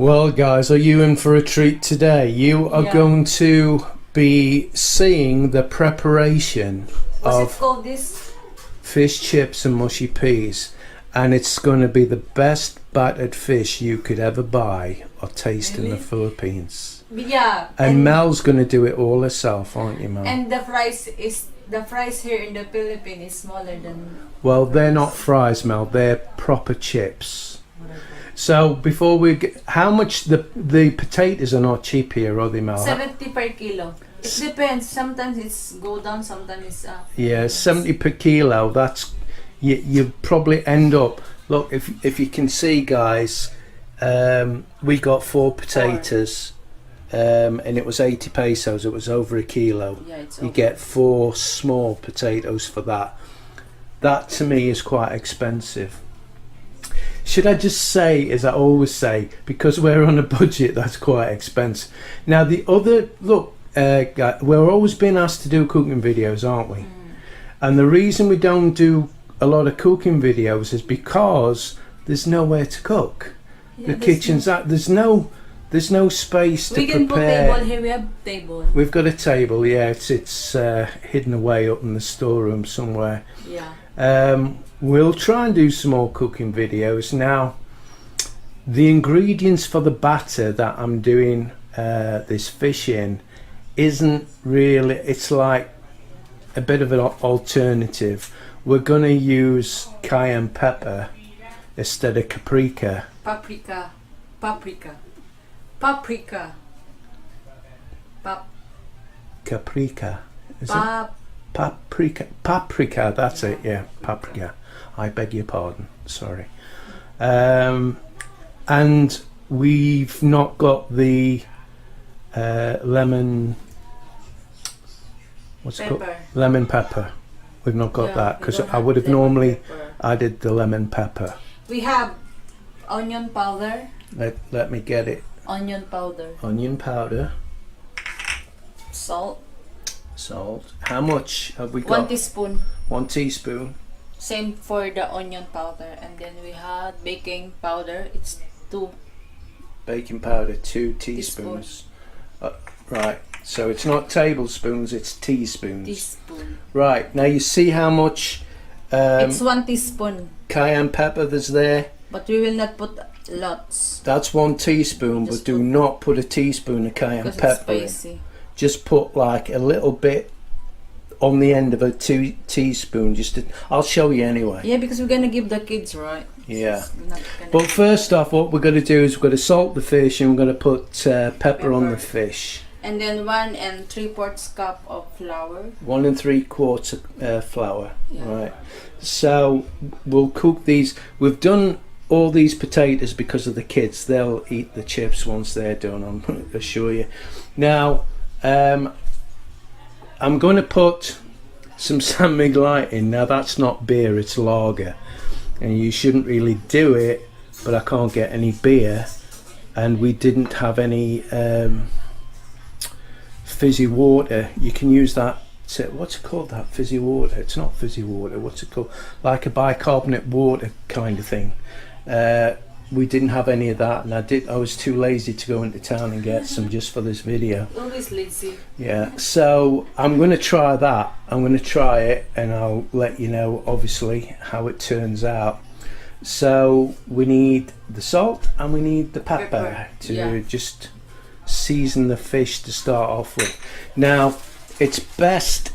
Well, guys, are you in for a treat today? You are going to be seeing the preparation What's it called, this? Fish chips and mushy peas, and it's going to be the best battered fish you could ever buy or taste in the Philippines. Yeah. And Mel's going to do it all herself, aren't you, Mel? And the fries here in the Philippines is smaller than. Well, they're not fries, Mel. They're proper chips. So before we get, how much the potatoes are not cheap here, are they, Mel? 70 per kilo. It depends. Sometimes it's go down, sometimes it's up. Yeah, 70 per kilo. That's you probably end up. Look, if you can see, guys, we got 4 potatoes, and it was 80 pesos. It was over a kilo. Yeah, it's you get 4 small potatoes for that. That to me is quite expensive. Should I just say, as I always say, because we're on a budget, that's quite expensive. Now the other, look, we're always being asked to do cooking videos, aren't we? And the reason we don't do a lot of cooking videos is because there's nowhere to cook. The kitchen's out. There's no space to prepare. We can put table here. We have table. We've got a table. Yeah, it's hidden away up in the storeroom somewhere. Yeah. We'll try and do some more cooking videos. Now, the ingredients for the batter that I'm doing this fish in isn't really, it's like a bit of an alternative. We're going to use cayenne pepper instead of paprika. Paprika. Caprica, is it? Paprika, that's it, yeah, paprika. I beg your pardon, sorry. And we've not got the lemon, what's it called? Lemon pepper. We've not got that, because I would have normally added the lemon pepper. We have onion powder. Let me get it. Onion powder. Onion powder. Salt. How much have we got? 1 teaspoon. 1 teaspoon. Same for the onion powder. And then we had baking powder. It's 2. Baking powder, 2 teaspoons. Right, so it's not tablespoons, it's teaspoons. Teaspoon. Right, now you see how much it's 1 teaspoon. Cayenne pepper there's there? But we will not put lots. That's 1 teaspoon, but do not put a teaspoon of cayenne pepper it's spicy. in. Just put like a little bit on the end of a teaspoon. I'll show you anyway. Yeah, because we're gonna give the kids, right? Yeah. But first off, what we're going to do is we're going to salt the fish and we're going to put pepper on the fish. And then 1 3/4 cup of flour. 1 3/4 flour. Yeah. Right. So we'll cook these. We've done all these potatoes because of the kids. They'll eat the chips once they're done, I'm assure you. Now, I'm going to put some San Miguel Light in. Now that's not beer, it's lager. And you shouldn't really do it, but I can't get any beer. And we didn't have any fizzy water. You can use that, what's it called, that fizzy water? It's not fizzy water, what's it called? Like a bicarbonate water kind of thing. We didn't have any of that, and I was too lazy to go into town and get some just for this video. Always lazy. Yeah, so I'm going to try that. I'm going to try it and I'll let you know obviously how it turns out. So we need the salt and we need the pepper to just season the fish to start off with. Now it's best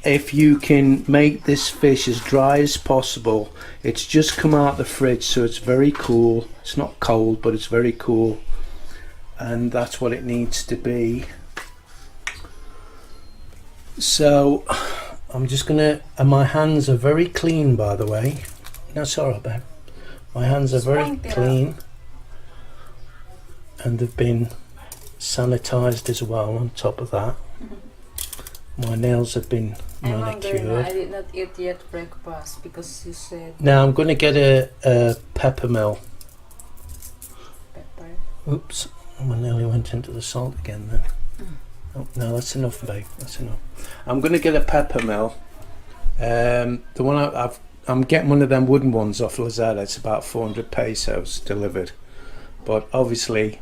if you can make this fish as dry as possible. It's just come out the fridge, so it's very cool. It's not cold, but it's very cool, and that's what it needs to be. So I'm just gonna, and my hands are very clean, by the way. That's all right, babe. My hands are very clean, and they've been sanitized as well on top of that. My nails have been manicured. I did not eat yet breakfast because you said. Now I'm going to get a pepper mill. Pepper. Oops, I nearly went into the salt again then. Oh, no, that's enough, babe. That's enough. I'm going to get a pepper mill. The one I'm getting one of them wooden ones off Lazada. It's about 400 pesos delivered. But obviously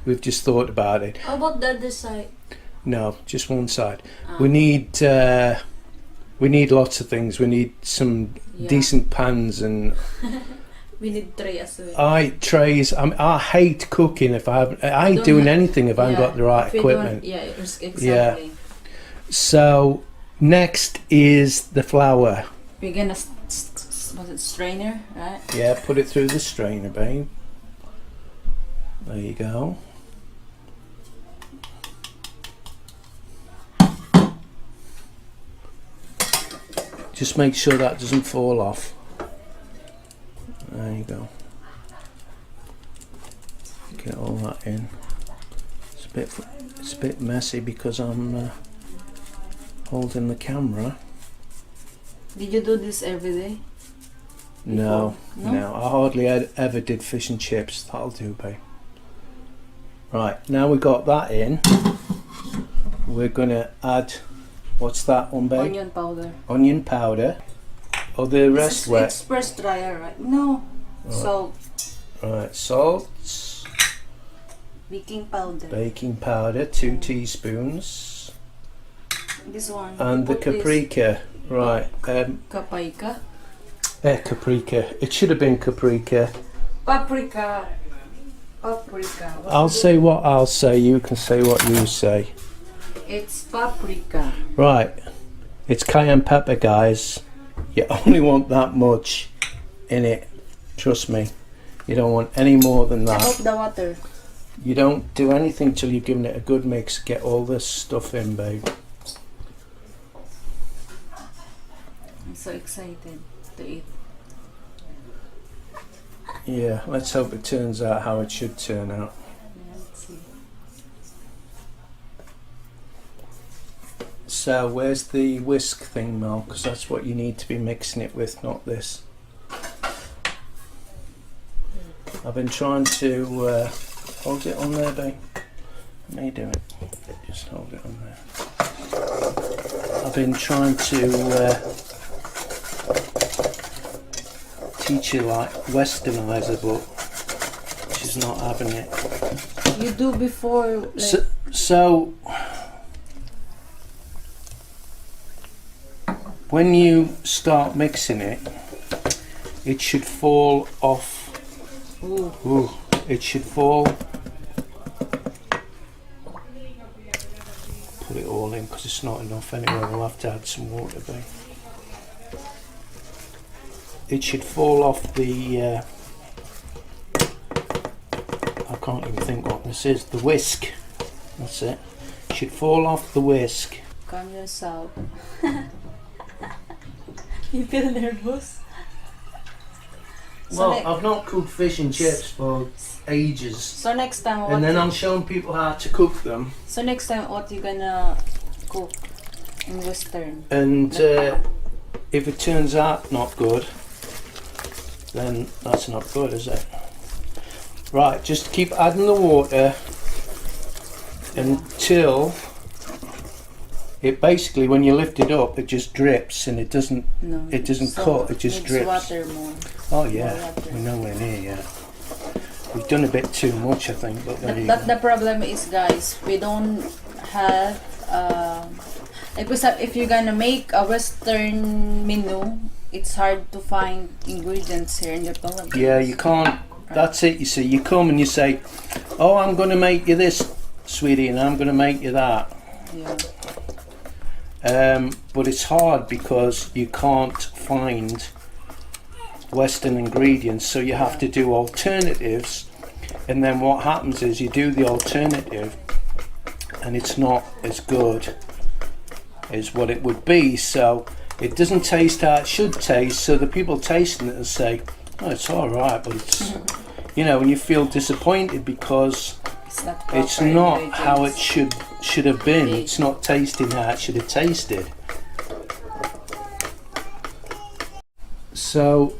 We've just thought about it. How about the other side? No, just one side. We need lots of things. We need some decent pans and we need tray as well. trays. I hate cooking if I ain't doing anything if I haven't got the right equipment. Exactly. Yeah. So next is the flour. We're gonna was it strainer, right? Yeah, put it through the strainer, babe. There you go. Just make sure that doesn't fall off. There you go. Get all that in. It's a bit messy because I'm holding the camera. Did you do this every day? No, No? no. I hardly ever did fish and chips. That'll do, babe. Right, now we got that in. We're gonna add. What's that one, babe? Onion powder. Onion powder. Oh, the rest wet. It's press dryer, right? No. Right. Salt. Right, salt, Baking powder. baking powder, 2 teaspoons, This one. and the Put this. paprika. Right, Paprika. paprika. It should have been paprika. Paprika. Paprika. I'll say what I'll say. You can say what you say. It's paprika. Right, it's cayenne pepper, guys. You only want that much in it. Trust me. You don't want any more than Out that. the water. You don't do anything till you've given it a good mix. Get all this stuff in, babe. I'm so excited to eat. Yeah, let's hope it turns out how it should turn out. Yeah, let's see. So where's the whisk thing, Mel? Because that's what you need to be mixing it with, not this. I've been trying to hold it on there, babe. Let me do it. Just hold it on there. I've been trying to teach you like westernizer, but she's not having it. You do before like So when you start mixing it, it should fall off. ooh. Ooh, it should fall. Put it all in because it's not enough anyway. We'll have to add some water, babe. It should fall off the. I can't even think what this is. The whisk. That's it. It should fall off the whisk. Calm yourself. You feel nervous? So Well, I've not cooked fish and chips for ages. So next time what And then I'm showing people how to cook them. So next time what you gonna cook in Western? And if it turns out not good, then that's not good, is it? Right, just keep adding the water until it basically, when you lift it up, it just drips and it doesn't cut, it just needs drips. water more. Oh yeah, More water. we're nowhere near yet. We've done a bit too much, I think, but there you But go. the problem is, guys, we don't have like if you're gonna make a Western menu, it's hard to find ingredients here in the Philippines. Yeah, you can't. That's it. You see, you come and you say, "Oh, I'm going to make you this, sweetie, and I'm going to make you that." Yeah. But it's hard because you can't find Western ingredients, so you have to do alternatives. And then what happens is you do the alternative, and it's not as good as what it would be. So it doesn't taste how it should taste. So the people tasting it will say, "Oh, it's all right," but it's, you know, and you feel disappointed because It's it's not how it should have been. It's not tasting how it should have tasted. So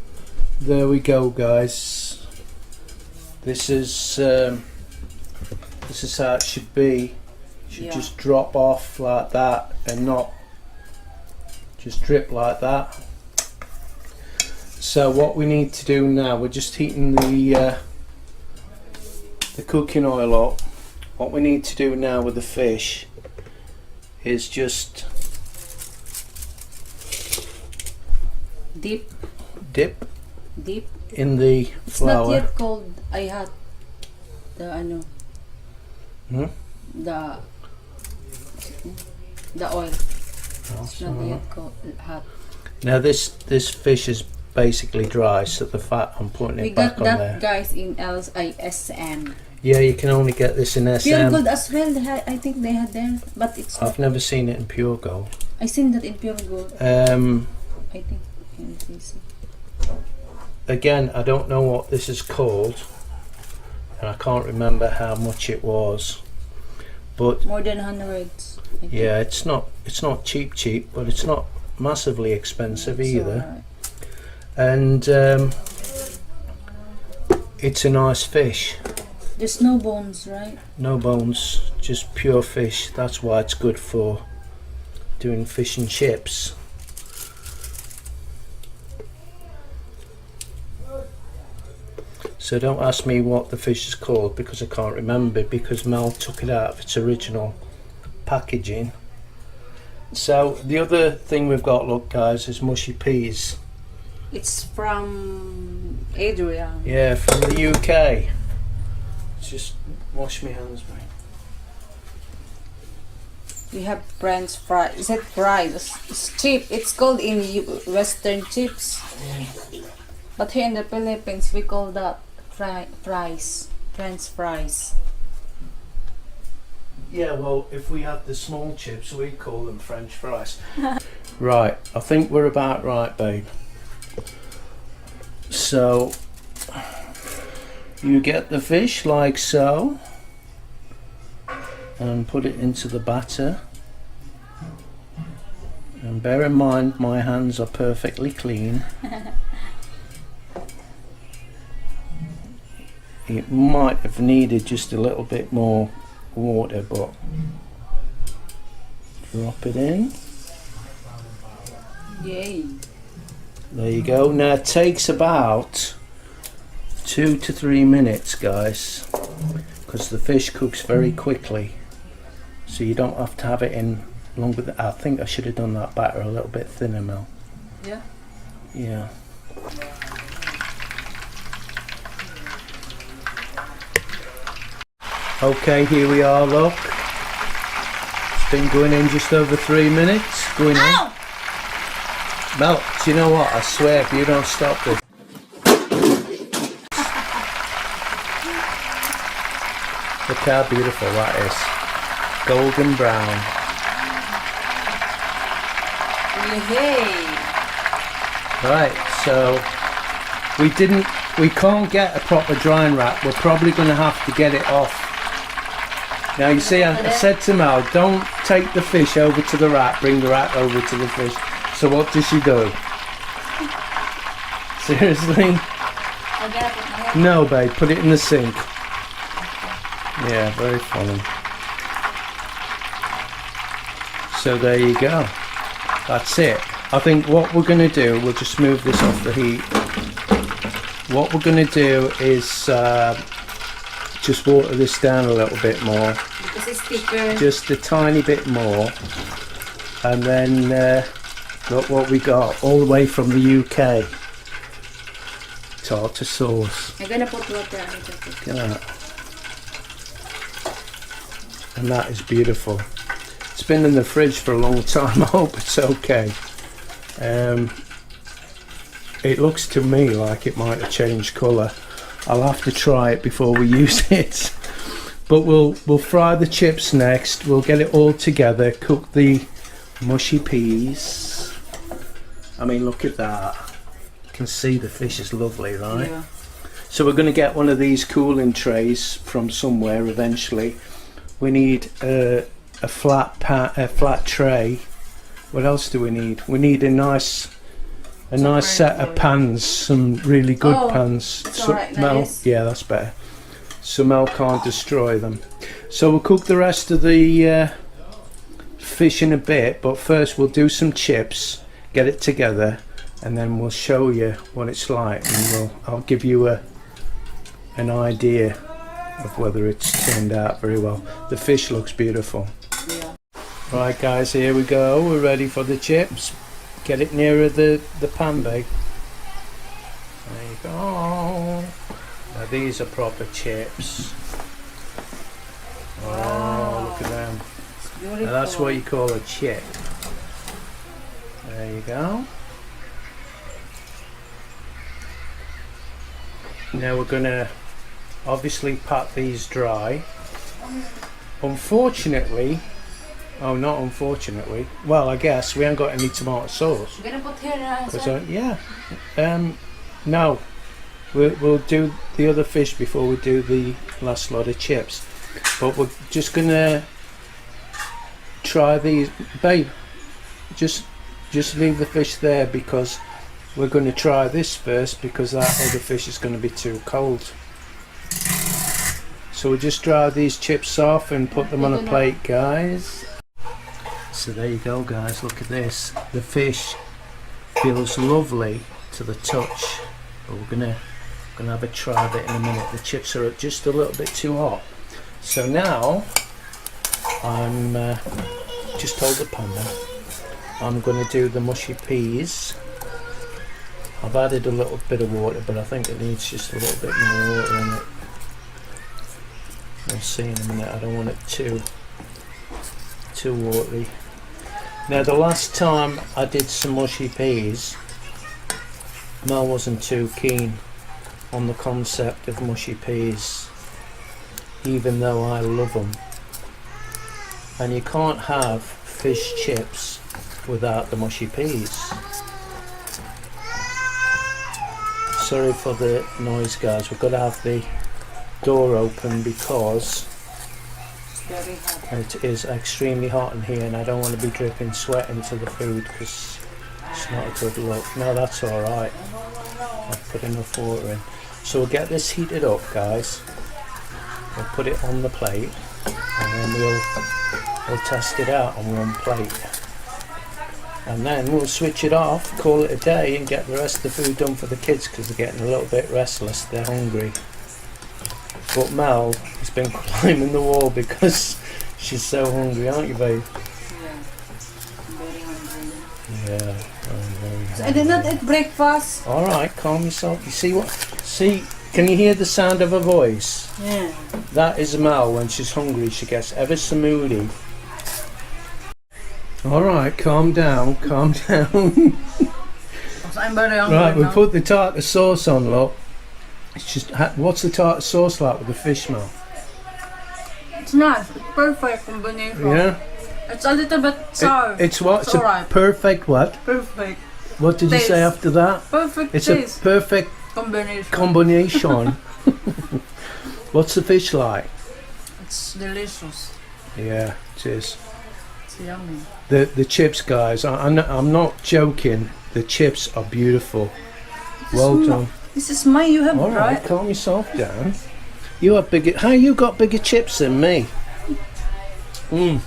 there we go, guys. This is how it should be. It should just drop off like that and not just drip like that. So what we need to do now, we're just heating the the cooking oil up. What we need to do now with the fish is just Dip dip in the It's flour. not yet cold. I had the ano. Hmm? The oil. Oh, It's not yet cold. Hot. now this fish is basically dry, so the fat I'm putting We it got back on that, there. guys, in LISM. Yeah, you can only get this in Pure SM. gold as well. I think they had there, but it's not. I've never seen it in pure gold. I seen that in pure gold. I think in CC. Again, I don't know what this is called, and I can't remember how much it was. But More than hundreds. I think. yeah, it's not cheap, but it's not massively expensive It's either. alright. And it's a nice fish. There's no bones, right? No bones, just pure fish. That's why it's good for doing fish and chips. So don't ask me what the fish is called, because I can't remember, because Mel took it out of its original packaging. So the other thing we've got, look guys, is mushy peas. It's from Adrian. Yeah, from the UK. Just wash my hands, mate. We have French fries. Is it fries? It's cheap. It's called in Western chips. But here in the Philippines, we call that fries. French fries. Yeah, well, if we had the small chips, we call them French fries. Right, I think we're about right, babe. So, you get the fish like so, and put it into the batter. And bear in mind, my hands are perfectly clean. It might have needed just a little bit more water, but drop it in. Yay. There you go. Now it takes about 2 to 3 minutes, guys, because the fish cooks very quickly, so you don't have to have it in longer than, I think I should have done that batter a little bit thinner, Mel. Yeah. Yeah. Okay, here we are, look. It's been going in just over 3 minutes. Going in. Ow! Mel, do you know what? I swear if you don't stop this. Look how beautiful that is. Golden brown. Yay! Right, so we can't get a proper drying rack. We're probably going to have to get it off. Now you see, I said to Mel, don't take the fish over to the rack, bring the rack over to the fish. So what does she do? Seriously? I got it. No, babe, put it in the sink. Yeah, very funny. So there you go. That's it. I think what we're going to do, we'll just move this off the heat. What we're going to do is just water this down a little bit more. Because it's thicker. Just a tiny bit more. And then look what we got, all the way from the UK. Tartar sauce. I'm gonna put water on it. Look at that. And that is beautiful. It's been in the fridge for a long time. I hope it's okay. It looks to me like it might have changed colour. I'll have to try it before we use it. But we'll fry the chips next. We'll get it all together. Cook the mushy peas. I mean, look at that. You can see the fish is lovely, right? Yeah. So we're going to get one of these cooling trays from somewhere eventually. We need a flat tray. What else do we need? We need a nice set of pans, some really good pans. It's alright, Mel, nice. yeah, that's better. So Mel can't destroy them. So we'll cook the rest of the fish in a bit, but first we'll do some chips, get it together, and then we'll show you what it's like, and I'll give you an idea of whether it's turned out very well. The fish looks beautiful. Yeah. Right guys, here we go. We're ready for the chips. Get it nearer the pan, babe. There you go. Now these are proper chips. Oh, look at them. It's beautiful. Now that's what you call a chip. There you go. Now we're gonna obviously pat these dry. Unfortunately, oh, not unfortunately. Well, I guess we ain't got any tomato sauce. You're gonna put here Yeah. No, we'll do the other fish before we do the last lot of chips. But we're just gonna try these, babe. Just leave the fish there because we're going to try this first because that other fish is going to be too cold. So we'll just dry these chips off and put them on a plate, guys. So there you go, guys. Look at this. The fish feels lovely to the touch. But we're gonna have a try of it in a minute. The chips are just a little bit too hot. So now I'm just hold the pan there. I'm going to do the mushy peas. I've added a little bit of water, but I think it needs just a little bit more water in it. We'll see in a minute. I don't want it too watery. Now the last time I did some mushy peas, Mel wasn't too keen on the concept of mushy peas, even though I love them. And you can't have fish chips without the mushy peas. Sorry for the noise, guys. We've got to have the door open because very hot. it is extremely hot in here and I don't want to be dripping sweat into the food because it's not a good look. No, that's alright. I've put enough water in. So we'll get this heated up, guys. We'll put it on the plate and then we'll test it out on one plate. And then we'll switch it off, call it a day and get the rest of the food done for the kids because they're getting a little bit restless, they're hungry. But Mel has been climbing the wall because she's so hungry, aren't you, babe? Yeah. I'm very hungry. Yeah, I'm very hungry. I did not eat breakfast. Alright, calm yourself. You see what? See, can you hear the sound of her voice? Yeah. That is Mel when she's hungry, she gets ever so moody. Alright, calm down, calm down. I'm very hungry. Right, we now. put the tartar sauce on, look. It's just, what's the tartar sauce like with the fish, Mel? It's nice. It's perfect combination. Yeah? It's a little bit sour. It's what? It's a alright. perfect what? Perfect. What did you say Taste. after that? Perfect It's taste. a perfect Combination. combination. What's the fish like? It's delicious. Yeah, it is. It's yummy. The chips, guys, I'm not joking. The chips are beautiful. Well done. This is mine. You have All right, right. calm yourself down. You have bigger. How you got bigger chips than me? Looking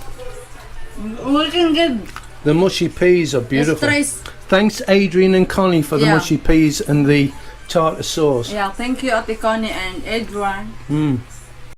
good. The mushy peas are beautiful. Thanks, Adrian and Connie, for the Yeah. mushy peas and the tartar sauce. Yeah, thank you, Ate Connie and Edward.